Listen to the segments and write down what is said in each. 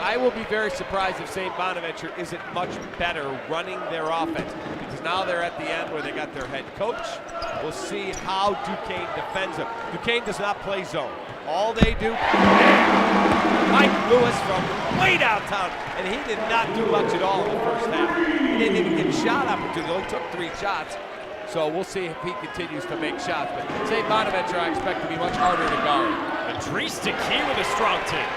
I will be very surprised if St. Bonaventure isn't much better running their offense, because now they're at the end where they got their head coach. We'll see how Duquesne defends them. Duquesne does not play zone. All they do, Mike Lewis from way downtown, and he did not do much at all in the first half. He didn't even get shot opportunity. He only took 3 shots. So we'll see if he continues to make shots. But St. Bonaventure I expect to be much harder to guard. Idris Key with a strong take.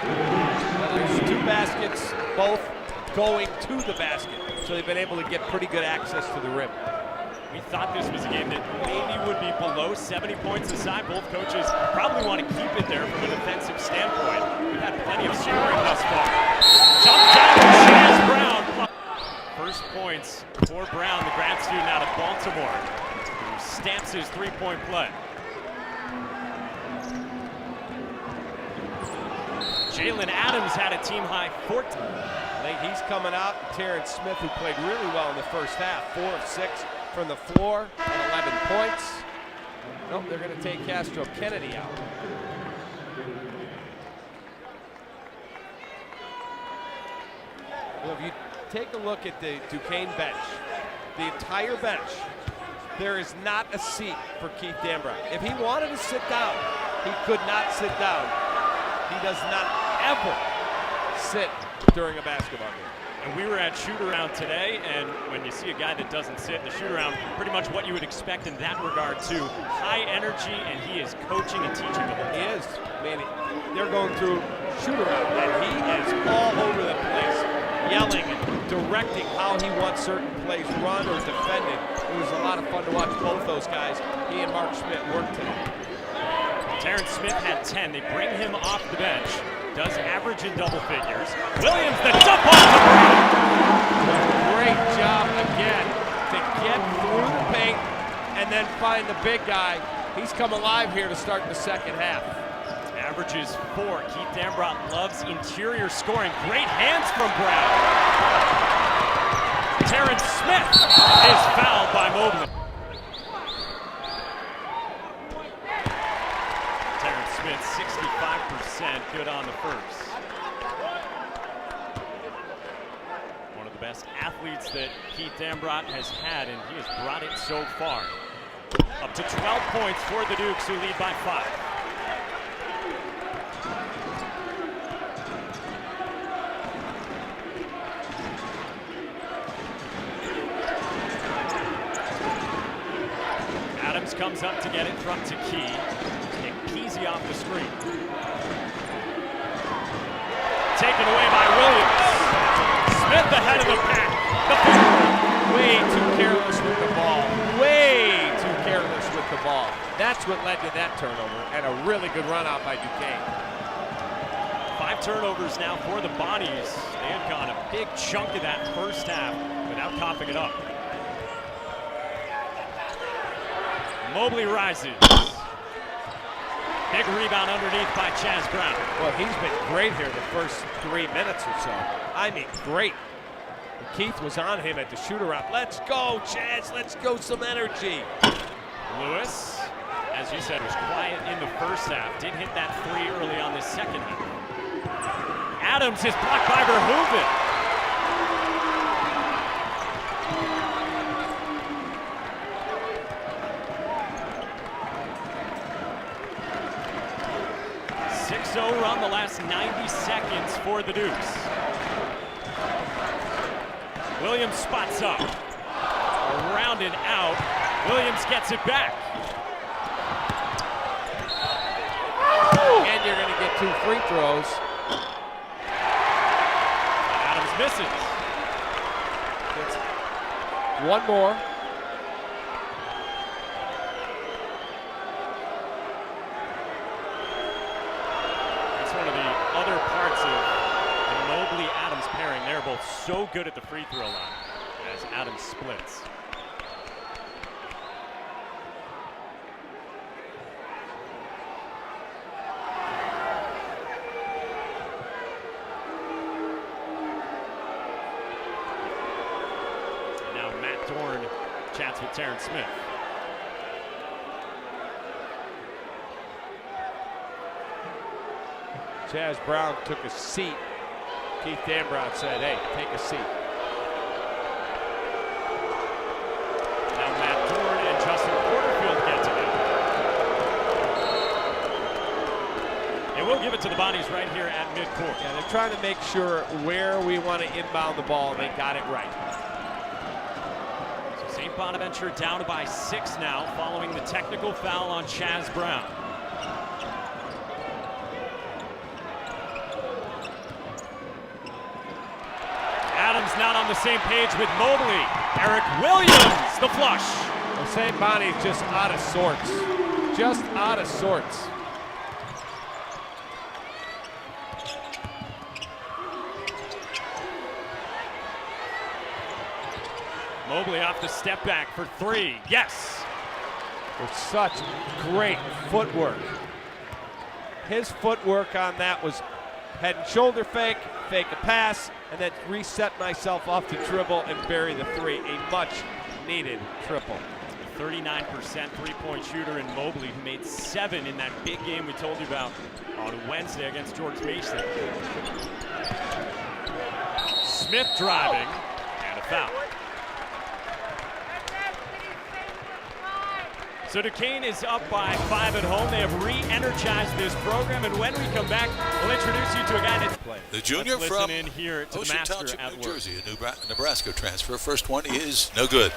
There's 2 baskets, both going to the basket. So they've been able to get pretty good access to the rim. We thought this was a game that maybe would be below 70 points aside. Both coaches probably want to keep it there from a defensive standpoint. We've had plenty of scoring thus far. Jump down to Chaz Brown. First points for Brown, the grad student out of Baltimore, who stamps his 3-point play. Jalen Adams had a team-high 14. He's coming out. Terrence Smith, who played really well in the first half, 4 of 6 from the floor and 11 points. Nope, they're going to take Castro Kennedy out. Well, if you take a look at the Duquesne bench, the entire bench, there is not a seat for Keith Dambrot. If he wanted to sit down, he could not sit down. He does not ever sit during a basketball game. And we were at shoot-around today, and when you see a guy that doesn't sit in the shoot-around, pretty much what you would expect in that regard too. High energy, and he is coaching and teaching the whole time. He is. Man, they're going through shoot-around, and he is all over the place, yelling and directing how he wants certain plays run or defended. It was a lot of fun to watch both those guys. He and Mark Schmidt work today. Terrence Smith had 10. They bring him off the bench. Does average in double figures. Williams, the dump off to Brown. Great job again to get through the paint and then find the big guy. He's come alive here to start the second half. Averages 4. Keith Dambrot loves interior scoring. Great hands from Brown. Terrence Smith is fouled by Mobley. Terrence Smith, 65% good on the first. One of the best athletes that Keith Dambrot has had, and he has brought it so far. Up to 12 points for the Dukes, who lead by 5. Adams comes up to get it from Key. Peasy off the screen. Taken away by Williams. Smith ahead of the pack. Way too careless with the ball. Way too careless with the ball. That's what led to that turnover, and a really good run out by Duquesne. 5 turnovers now for the Bonnies. They had gone a big chunk of that first half without coughing it up. Mobley rises. Big rebound underneath by Chaz Brown. Well, he's been great here the first 3 minutes or so. I mean, great. Keith was on him at the shoot-around. Let's go, Chaz. Let's go, some energy. Lewis, as you said, was quiet in the first half. Did hit that 3 early on the second half. Adams is blocked by Verhoeven. Run the last 90 seconds for the Dukes. Williams spots up. Around and out. Williams gets it back. And you're going to get 2 free throws. Adams misses. It's 1 more. Other parts of the Mobley-Adams pairing. They're both so good at the free throw line as Adams splits. And now Matt Dorn chats with Terrence Smith. Chaz Brown took a seat Keith Dambrot said, hey, take a seat. Now Matt Dorn and Justin Porterfield get together. And we'll give it to the Bonnies right here at midcourt. Yeah, they're trying to make sure where we want to inbound the ball, and they got it right. So St. Bonaventure down by 6 now, following the technical foul on Chaz Brown. Adams not on the same page with Mobley. Eric Williams, the flush. Well, St. Bonnie's just out of sorts. Just out of sorts. Mobley off the step back for 3. Yes. With such great footwork. His footwork on that was head and shoulder fake, fake a pass, and then reset myself off to dribble and bury the 3. A much needed triple. 39% three-point shooter in Mobley, who made 7 in that big game we told you about on Wednesday against George Mason. Smith driving, and a foul. So Duquesne is up by 5 at home. They have re-energized this program, and when we come back, we'll introduce you to a guy that's playing. The junior Let's from listen in here to the Ocean master Township, at New work. Jersey, a Nebraska transfer. First one is no good.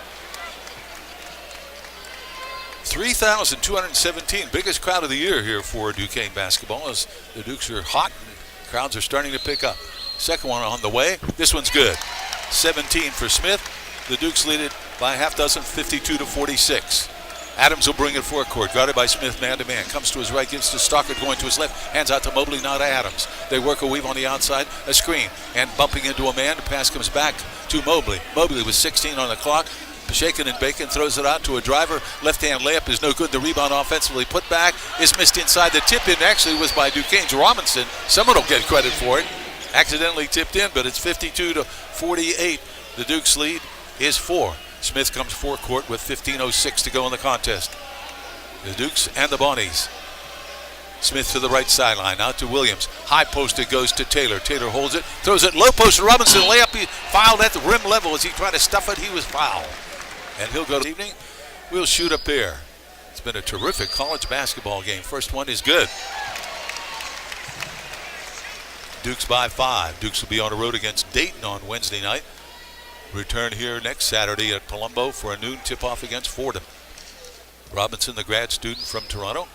3,217, biggest crowd of the year here for Duquesne basketball as the Dukes are hot and crowds are starting to pick up. Second one on the way. This one's good. 17 for Smith. The Dukes lead it by a half dozen, 52-46. Adams will bring it forecourt, guarded by Smith man-to-man. Comes to his right, gives to Stockard, going to his left. Hands out to Mobley, not to Adams. They work a weave on the outside, a screen, and bumping into a man. The pass comes back to Mobley. Mobley with 16 on the clock. Shaken and Bacon throws it out to a driver. Left-hand layup is no good. The rebound offensively put back is missed inside. The tip-in actually was by Duquesne's Robinson. Someone will get credit for it. Accidentally tipped in, but it's 52-48. The Dukes lead is 4. Smith comes forecourt with 15:06 to go in the contest. The Dukes and the Bonnies. Smith to the right sideline, out to Williams. High post, it goes to Taylor. Taylor holds it, throws it low post. Robinson layup, he fouled at the rim level as he tried to stuff it. He was fouled. And he'll go to evening. We'll shoot up there. It's been a terrific college basketball game. First one is good. Dukes by 5. Dukes will be on the road against Dayton on Wednesday night. Return here next Saturday at Palumbo for a noon tip-off against Fordham. Robinson, the grad student from Toronto,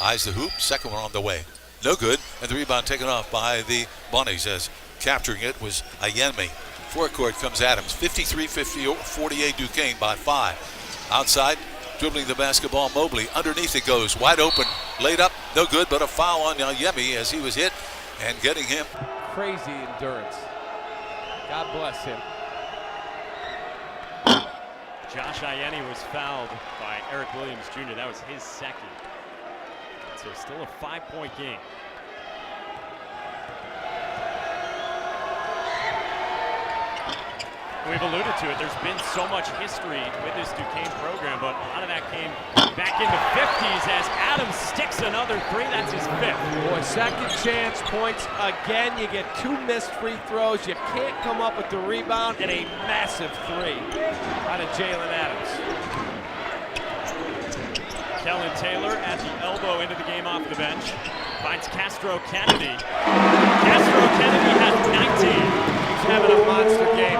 eyes the hoop. Second one on the way. No good. And the rebound taken off by the Bonnies as capturing it was Ayemi. Forecourt comes Adams. 53-48 Duquesne by 5. Outside, dribbling the basketball, Mobley. Underneath it goes. Wide open. Laid up. No good, but a foul on Ayemi as he was hit and getting him. Crazy endurance. God bless him. Josh Ayeni was fouled by Eric Williams Jr. That was his second. So still a 5-point game. We've alluded to it. There's been so much history with this Duquesne program, but a lot of that came back in the 50s as Adams sticks another 3. That's his 5th. Boy, second chance points again. You get 2 missed free throws. You can't come up with the rebound, and a massive 3 out of Jalen Adams. Kellen Taylor at the elbow into the game off the bench. Finds Castro Kennedy. Castro Kennedy has 19. He's having a monster game.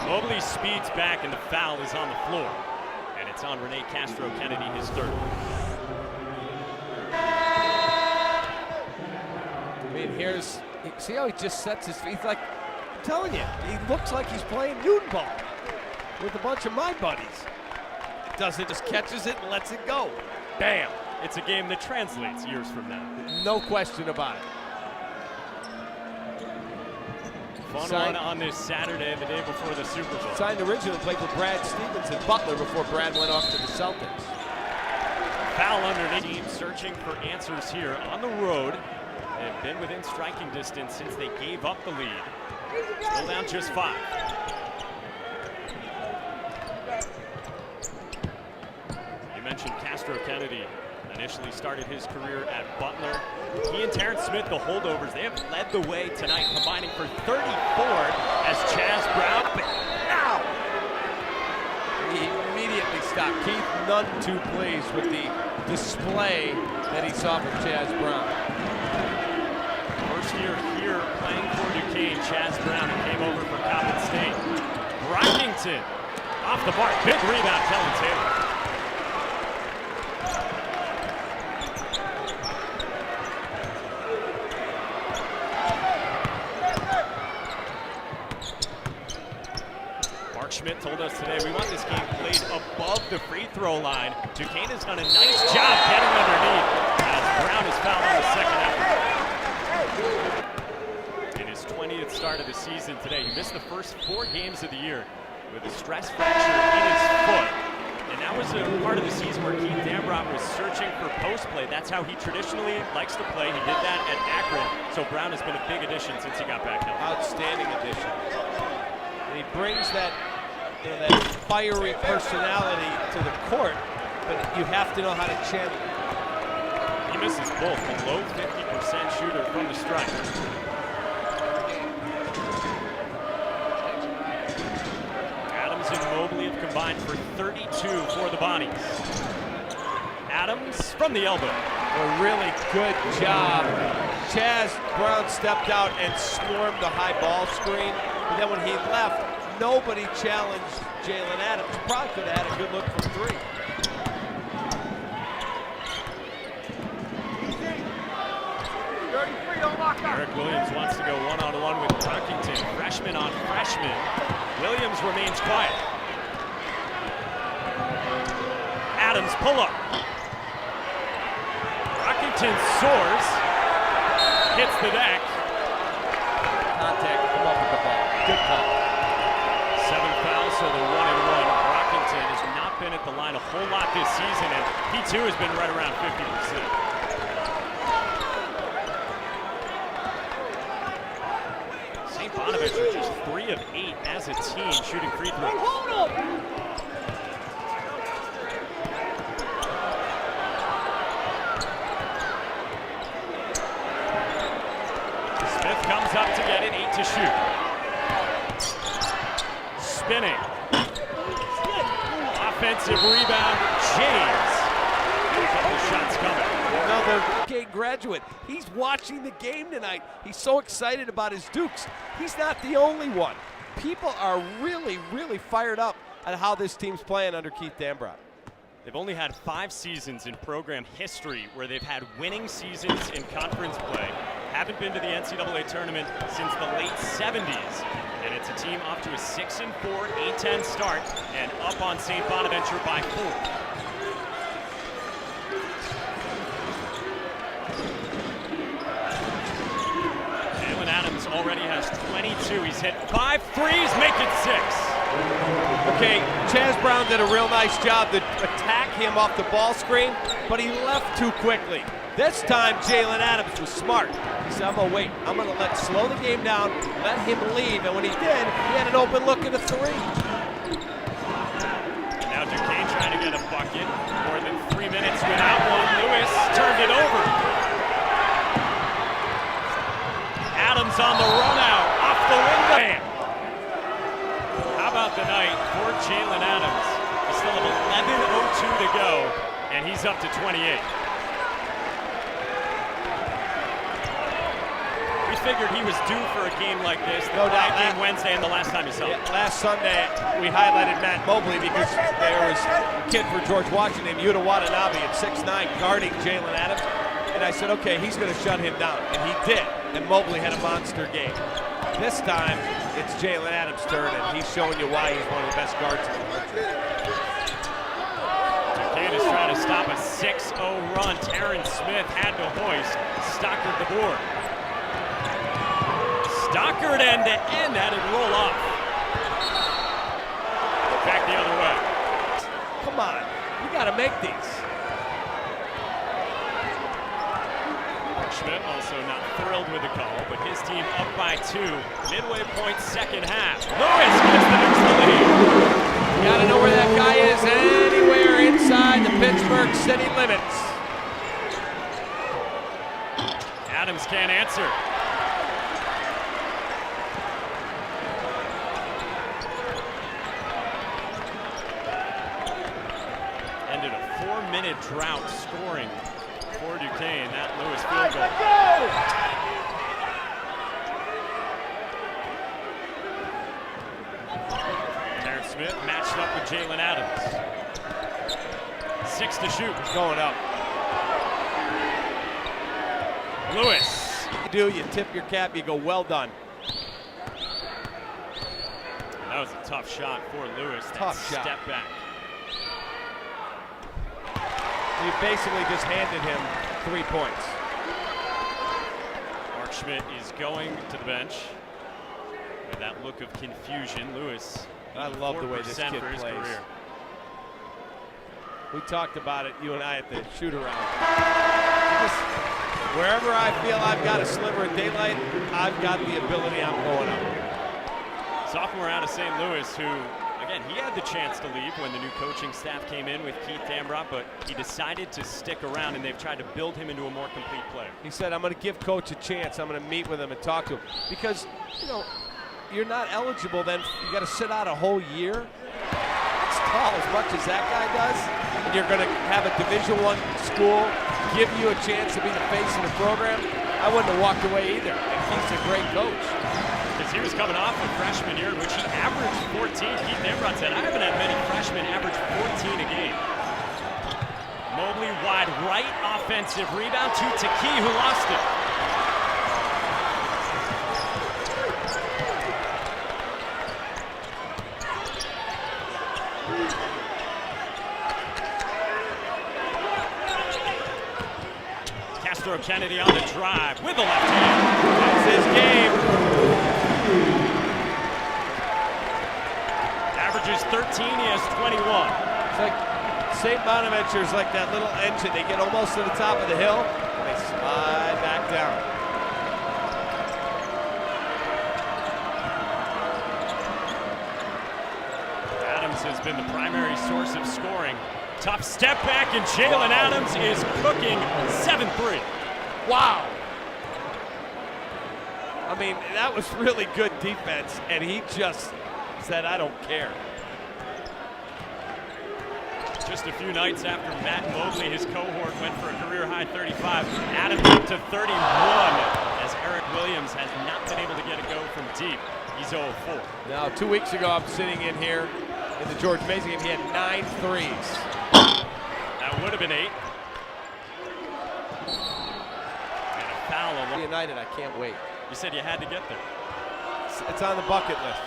Mobley speeds back and the foul is on the floor. And it's on Rene Castro Kennedy, his 3rd. I mean, see how he just sets his feet? He's like, I'm telling you, he looks like he's playing Newton ball with a bunch of my buddies. Doesn't, just catches it and lets it go. Bam. It's a game that translates years from now. No question about it. Fun one on this Saturday, the day before the Super Bowl. Signed originally, played with Brad Stevens and Butler before Brad went off to the Celtics. Foul underneath. Team searching for answers here on the road. They've been within striking distance since they gave up the lead. Still down just 5. You mentioned Castro Kennedy Initially started his career at Butler. He and Terrence Smith, the holdovers, they have led the way tonight, combining for 34 as Chaz Brown. Now! He immediately stopped. Keith none too pleased with the display that he saw from Chaz Brown. First year here playing for Duquesne, Chaz Brown, who came over from Coppin State. Brockington off the mark. Big rebound, Kellen Taylor. Schmidt told us today, we want this game played above the free throw line. Duquesne has done a nice job getting underneath as Brown is fouled on the second effort. In his 20th start of the season today, he missed the first 4 games of the year with a stress fracture in his foot. And that was a part of the season where Keith Dambrot was searching for post play. That's how he traditionally likes to play. He did that at Akron. So Brown has been a big addition since he got back healthy. Outstanding addition. And he brings that that fiery personality to the court, but you have to know how to channel it. He misses both, below 50% shooter from the stripe. Adams and Mobley have combined for 32 for the Bonnies. Adams from the elbow. A really good job. Chaz Brown stepped out and swarmed the high ball screen, but then when he left, nobody challenged Jalen Adams. Probably could have had a good look from 3. Eric Williams wants to go one-on-one with Brockington. Freshman on freshman. Williams remains quiet. Adams pull up. Brockington soars. Hits the deck. Contact, come up with the ball. Good call. 7 fouls, so the 1-and-1. Brockington has not been at the line a whole lot this season, and he too has been right around 50%. St. Bonaventure just 3 of 8 as a team shooting free throws. Smith comes up to get it, 8 to shoot. Spinning. Offensive rebound, James. A couple shots coming. Another Duquesne graduate. He's watching the game tonight. He's so excited about his Dukes. He's not the only one. People are really, really fired up at how this team's playing under Keith Dambrot. They've only had 5 seasons in program history where they've had winning seasons in conference play. Haven't been to the NCAA tournament since the late 70s. And it's a team off to a 6-4 A-10 start and up on St. Bonaventure by 4. Jalen Adams already has 22. He's hit 5 threes, make it 6. Okay, Chaz Brown did a real nice job to attack him off the ball screen, but he left too quickly. This time, Jalen Adams was smart. He said, I'm gonna wait. I'm gonna slow the game down, let him leave, and when he did, he had an open look at a 3. Now Duquesne trying to get a bucket. More than 3 minutes without one. Lewis turned it over. Adams on the run out, off the window. How about the night for Jalen Adams? We still have 11:02 to go, and he's up to 28. We figured he was due for a game like this. The game Wednesday and the last time you saw him. Last Sunday, we highlighted Matt Mobley because there was a kid for George Washington, Yuta Watanabe at 6'9", guarding Jalen Adams. And I said, okay, he's going to shut him down. And he did. And Mobley had a monster game. This time, it's Jalen Adams' turn, and he's showing you why he's one of the best guards in the country. Duquesne is trying to stop a 6-0 run. Terrence Smith had to hoist. Stockard the board. Stockard end-to-end had it roll off. Back the other way. Come on, you got to make these. Schmidt also not thrilled with the call, but his team up by 2. Midway point, second half. Lewis gets the next lead. You got to know where that guy is anywhere inside the Pittsburgh city limits. Adams can't answer. Ended a 4-minute drought scoring for Duquesne. That Lewis field goal. Terrence Smith matched up with Jalen Adams. 6 to shoot. He's going up. Lewis. You do, you tip your cap, you go, well done. That was a tough shot for Lewis. Tough shot. Step back. You basically just handed him 3 points. Mark Schmidt is going to the bench with that look of confusion. Lewis, I love the way this kid for his plays. career. We talked about it, you and I, at the shoot-around. Wherever I feel I've got a sliver of daylight, I've got the ability, I'm going up. Sophomore out of St. Louis who, again, he had the chance to leave when the new coaching staff came in with Keith Dambrot, but he decided to stick around, and they've tried to build him into a more complete player. He said, I'm going to give Coach a chance. I'm going to meet with him and talk to him. Because, you know, you're not eligible then. You got to sit out a whole year. That's tall as much as that guy does. And you're going to have a Division I school give you a chance to be the face of the program. I wouldn't have walked away either. And Keith's a great coach. Because he was coming off a freshman year in which he averaged 14. Keith Dambrot said, I haven't had many freshmen average 14 a game. Mobley wide right, offensive rebound to Taki, who lost it. Castro Kennedy on the drive with the left hand. That's his game. Averages 13, he has 21. It's like St. Bonaventure's like that little engine. They get almost to the top of the hill, and they slide back down. Adams has been the primary source of scoring. Tough step back, and Jalen Adams is cooking 7-3. Wow. I mean, that was really good defense, and he just said, I don't care. Just a few nights after Matt Mobley, his cohort, went for a career-high 35. Adams up to 31, as Eric Williams has not been able to get a go from deep. He's 0-4. Now, 2 weeks ago, I'm sitting in here in the George Mason game. He had 9 threes. That would have been 8. And a foul. United, I can't wait. You said you had to get there. It's on the bucket list.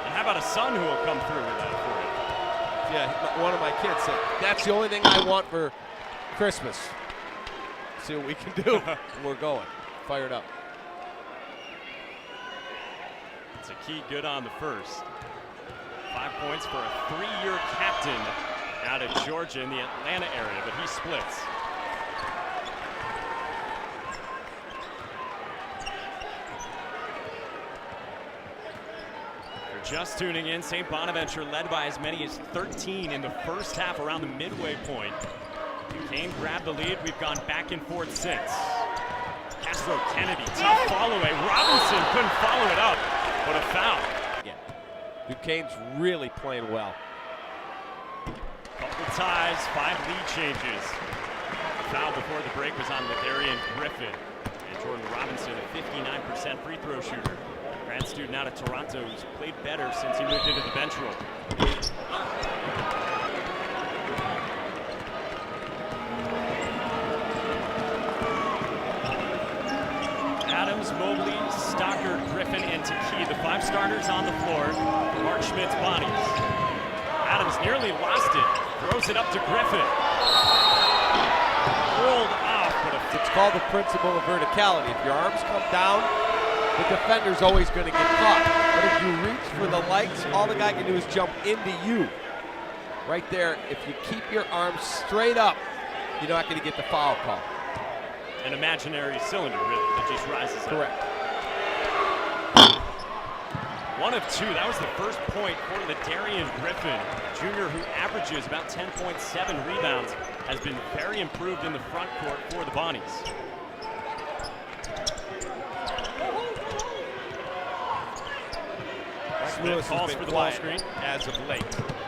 And how about a son who will come through with that for you? Yeah, one of my kids said, that's the only thing I want for Christmas. See what we can do. We're going. Fired up. It's a key good on the first. 5 points for a 3-year captain out of Georgia in the Atlanta area, but he splits. Just tuning in, St. Bonaventure led by as many as 13 in the first half around the midway point. Duquesne grabbed the lead. We've gone back and forth since. Castro Kennedy, tough follow away. Robinson couldn't follow it up, but a foul. Yeah. Duquesne's really playing well. Couple ties, 5 lead changes. The foul before the break was on Ladarian Griffin. And Jordan Robinson, a 59% free throw shooter. Grad student out of Toronto who's played better since he moved into the bench role. Adams, Mobley, Stockard, Griffin, and Taki, the 5 starters on the floor. Mark Schmidt's Bonnies. Adams nearly lost it, throws it up to Griffin. Rolled off, but it's called the principle of verticality. If your arms come down, the defender's always going to get caught. But if you reach for the lights, all the guy can do is jump into you. Right there, if you keep your arms straight up, you're not going to get the foul call. An imaginary cylinder, really, that just rises up. Correct. 1 of 2. That was the first point for Ladarian Griffin, junior who averages about 10.7 rebounds, has been very improved in the front court for the Bonnies. Lewis has calls been for the ball quiet screen. as of late.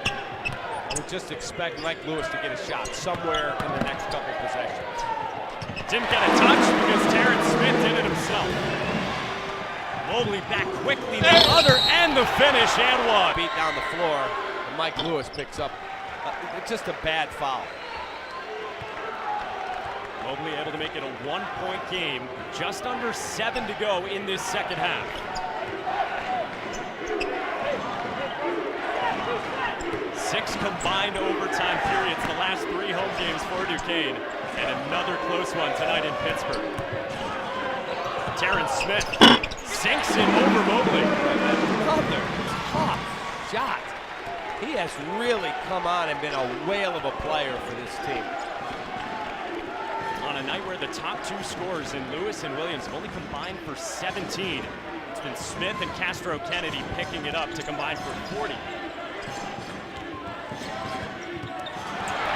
I would just expect Mike Lewis to get a shot somewhere in the next couple possessions. Didn't get a touch because Terrence Smith did it himself. Mobley back quickly, the other and the finish, and one. Beat down the floor, and Mike Lewis picks up. It's just a bad foul. Mobley able to make it a 1-point game. Just under 7 to go in this second half. Six combined overtime periods, the last 3 home games for Duquesne. And another close one tonight in Pittsburgh. Terrence Smith sinks it over Mobley. Another tough shot. He has really come on and been a whale of a player for this team. On a night where the top 2 scorers in Lewis and Williams have only combined for 17, it's been Smith and Castro Kennedy picking it up to combine for 40.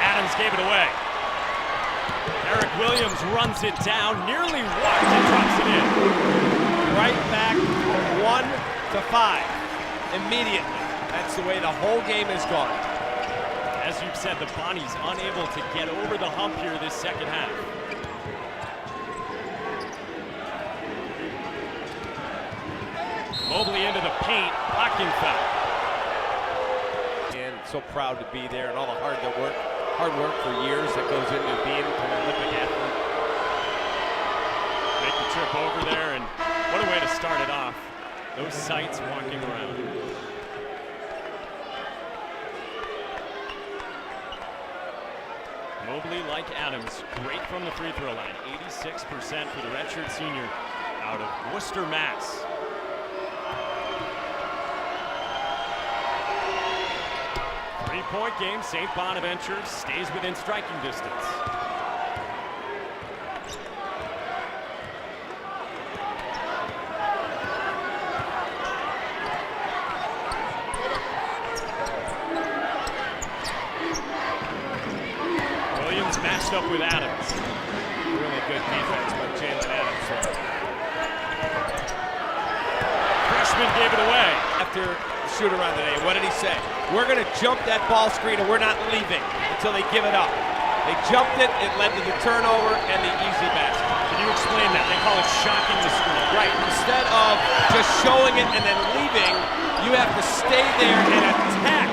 Adams gave it away. Eric Williams runs it down, nearly walked and drops it in. Right back 1 to 5 immediately. That's the way the whole game has gone. As you've said, the Bonnies unable to get over the hump here this second half. Mobley into the paint, blocking foul. And so proud to be there and all the hard work for years that goes into being an Olympic athlete. Make the trip over there, and what a way to start it off. Those sights walking around. Mobley, like Adams, great from the free throw line. 86% for the redshirt senior out of Worcester, Mass. Three-point game. St. Bonaventure stays within striking distance. Williams matched up with Adams. Really good defense by Jalen Adams. Freshman gave it away. After shoot around today, what did he say? We're going to jump that ball screen and we're not leaving until they give it up. They jumped it, it led to the turnover and the easy basket. Can you explain that? They call it shocking the screen. Right, instead of just showing it and then leaving, you have to stay there and attack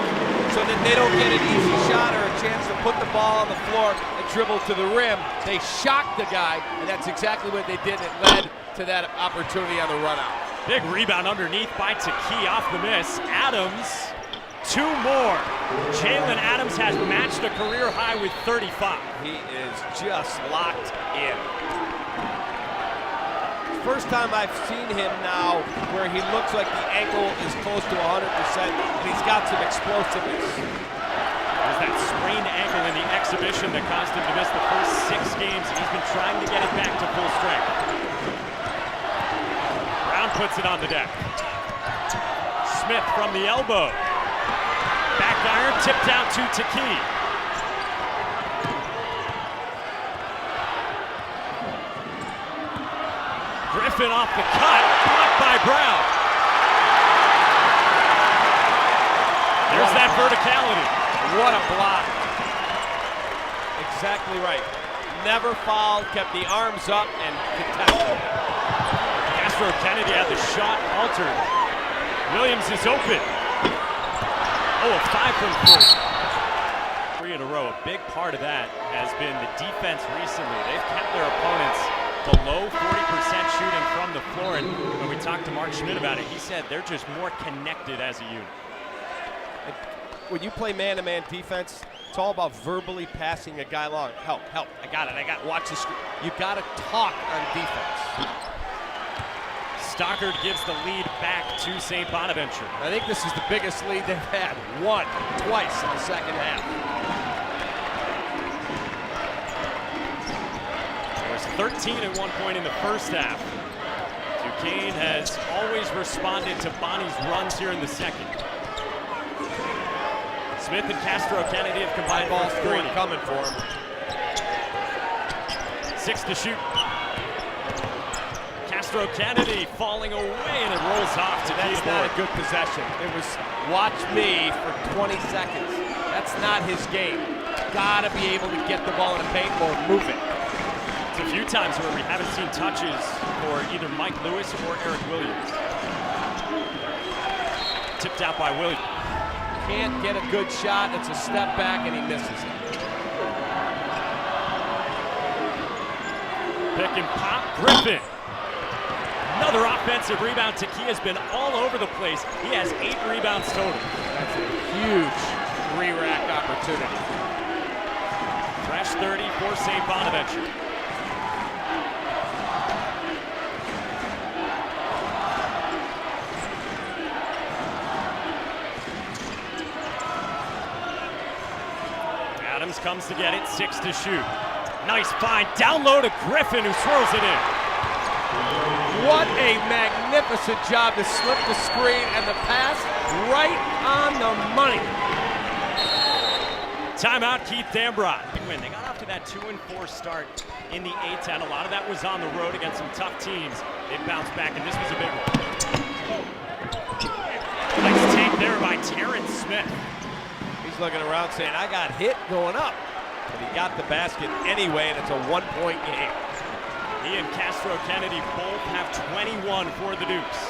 so that they don't get an easy shot or a chance to put the ball on the floor and dribble to the rim. They shocked the guy, and that's exactly what they did. It led to that opportunity on the run out. Big rebound underneath by Taki off the miss. Adams, 2 more. Jalen Adams has matched a career high with 35. He is just locked in. First time I've seen him now where he looks like the ankle is close to 100% and he's got some explosiveness. There's that sprained ankle in the exhibition that caused him to miss the first 6 games. He's been trying to get it back to full strength. Brown puts it on the deck. Smith from the elbow. Back iron, tipped out to Taki. Griffin off the cut, blocked by Brown. There's that verticality. What a block. Exactly right. Never fouled, kept the arms up and contested. Castro Kennedy had the shot altered. Williams is open. Oh, a 5 from 3. 3 in a row. A big part of that has been the defense recently. They've kept their opponents below 40% shooting from the floor. And when we talked to Mark Schmidt about it, he said they're just more connected as a unit. When you play man-to-man defense, it's all about verbally passing a guy along. Help, help, I got it, watch the screen. You got to talk on defense. Stockard gives the lead back to St. Bonaventure. I think this is the biggest lead they've had. Twice in the second half. There was 13 at one point in the first half. Duquesne has always responded to Bonnie's runs here in the second. Smith and Castro Kennedy have combined Ball for screen 40. coming for him. 6 to shoot. Castro Castro Kennedy falling away, and it rolls off to That's not a good possession. It was watch me for 20 seconds. That's not his game. Gotta be able to get the ball in the paint or move it. It's a few times where we haven't seen touches for either Mike Lewis or Eric Williams. Tipped out by Williams. Can't get a good shot. It's a step back, and he misses it. Pick and pop, Griffin. Another offensive rebound. Takia's been all over the place. He has 8 rebounds total. That's a huge three-rack opportunity. Fresh 30 for St. Bonaventure. Adams comes to get it, 6 to shoot. Nice find, down low to Griffin, who swirls it in. What a magnificent job to slip the screen and the pass right on the money. Timeout, Keith Dambrot. They got off to that 2-4 start in the A-10. A lot of that was on the road against some tough teams. They bounced back, and this was a big one. Nice take there by Terrence Smith. He's looking around saying, I got hit going up. But he got the basket anyway, and it's a one-point game. He and Castro Kennedy both have 21 for the Dukes.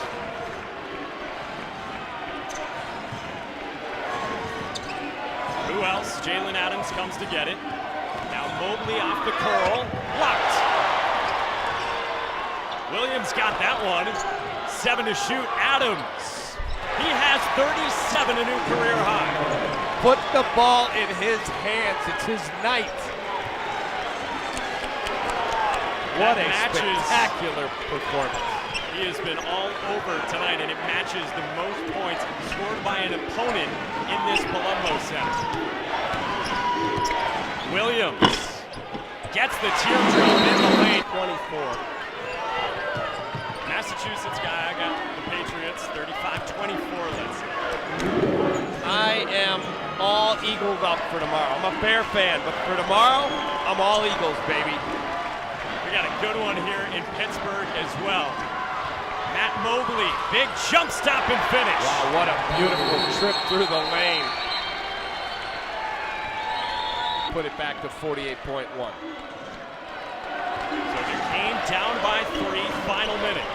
Who else? Jalen Adams comes to get it. Now Mobley off the curl. Blocked. Williams got that one. 7 to shoot. Adams. He has 37, a new career high. Put the ball in his hands. It's his night. What a spectacular performance. He has been all over tonight, and it matches the most points scored by an opponent in this Palumbo Center. Williams gets the teardrop in the lane. 24. Massachusetts guy, I got the Patriots, 35-24, let's see. I am all Eagled up for tomorrow. I'm a Bear fan, but for tomorrow, I'm all Eagles, baby. We got a good one here in Pittsburgh as well. Matt Mobley, big jump stop and finish. Wow, what a beautiful trip through the lane. Put it back to 48.1. So Duquesne down by 3, final minute.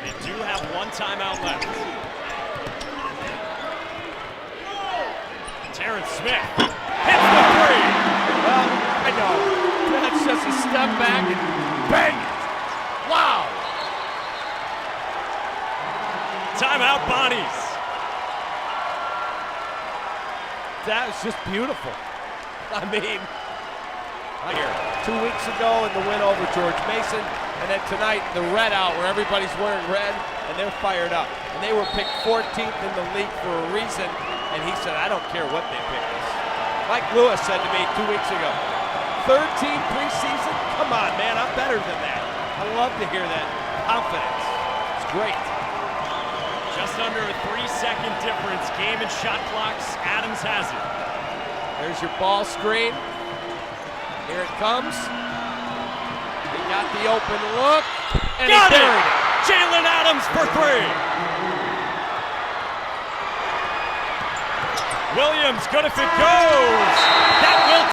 They do have 1 timeout left. Terrence Smith hits the 3. Well, I know. That's just a step back and bang it. Wow. Timeout, Bonnies. That was just beautiful. I mean, here 2 weeks ago in the win over George Mason, and then tonight the red out where everybody's wearing red and they're fired up. And they were picked 14th in the league for a reason, and he said, I don't care what they picked us. Mike Lewis said to me 2 weeks ago, 13 preseason? Come on, man, I'm better than that. I love to hear that confidence. It's great. Just under a 3-second difference. Game and shot clocks. Adams has it. There's your ball screen. Here it comes. He got the open look, and got he buried it. Jalen Adams for 3. Williams, good if it goes. That will